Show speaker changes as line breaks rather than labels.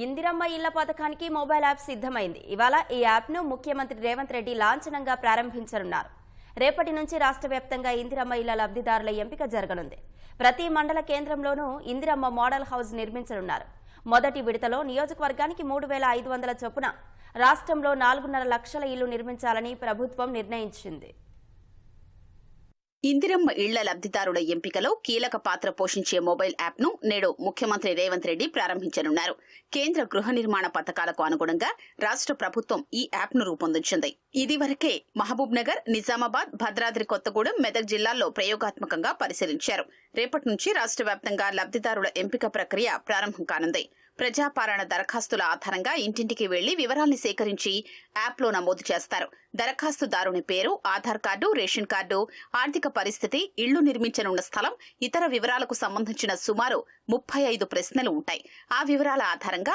ఇందిరమ్మ ఇళ్ల పథకానికి mobile app సిద్ధమైంది. ఇవాళ ఈ యాప్ను ముఖ్యమంత్రి రేవంత్ రెడ్డి లాంఛనంగా ప్రారంభించనున్నారు. రేపటి నుంచి రాష్ట్ర వ్యాప్తంగా ఇందిరమ్మ ఇళ్ల లబ్ధిదారుల ఎంపిక జరగనుంది. ప్రతి మండల కేంద్రంలోనూ ఇందిరమ్మ మోడల్ హౌస్ నిర్మించనున్నారు. మొదటి విడతలో నియోజకవర్గానికి 3,500 చొప్పున రాష్ట్రంలో 4.5 లక్షల ఇళ్లు నిర్మించాలని ప్రభుత్వం నిర్ణయించింది.
ఇందిరమ్మ ఇళ్ల లబ్ధిదారుల ఎంపికలో కీలక పాత్ర పోషించే మొబైల్ యాప్ ను నేడు ముఖ్యమంత్రి రేవంత్ రెడ్డి ప్రారంభించనున్నారు. కేంద్ర గృహ నిర్మాణ పథకాలకు అనుగుణంగా రాష్ట్ర ప్రభుత్వం ఈ యాప్ ను రూపొందించింది. ఇదివరకే మహబూబ్ నగర్, నిజామాబాద్, భద్రాద్రి కొత్తగూడెం, మెదక్ జిల్లాల్లో ప్రయోగాత్మకంగా పరిశీలించారు. రేపటి నుంచి రాష్ట్ర వ్యాప్తంగా లబ్ధిదారుల ఎంపిక ప్రక్రియ ప్రారంభం కానుంది. ప్రజాపాలన దరఖాస్తుల ఆధారంగా ఇంటింటికి వెళ్లి వివరాల్ని సేకరించి యాప్లో నమోదు చేస్తారు. దరఖాస్తుదారుని పేరు, ఆధార్ కార్డు, రేషన్ కార్డు, ఆర్థిక పరిస్థితి, ఇళ్లు నిర్మించనున్న స్థలం, ఇతర వివరాలకు సంబంధించిన సుమారు 35 ప్రశ్నలు ఉంటాయి. ఆ వివరాల ఆధారంగా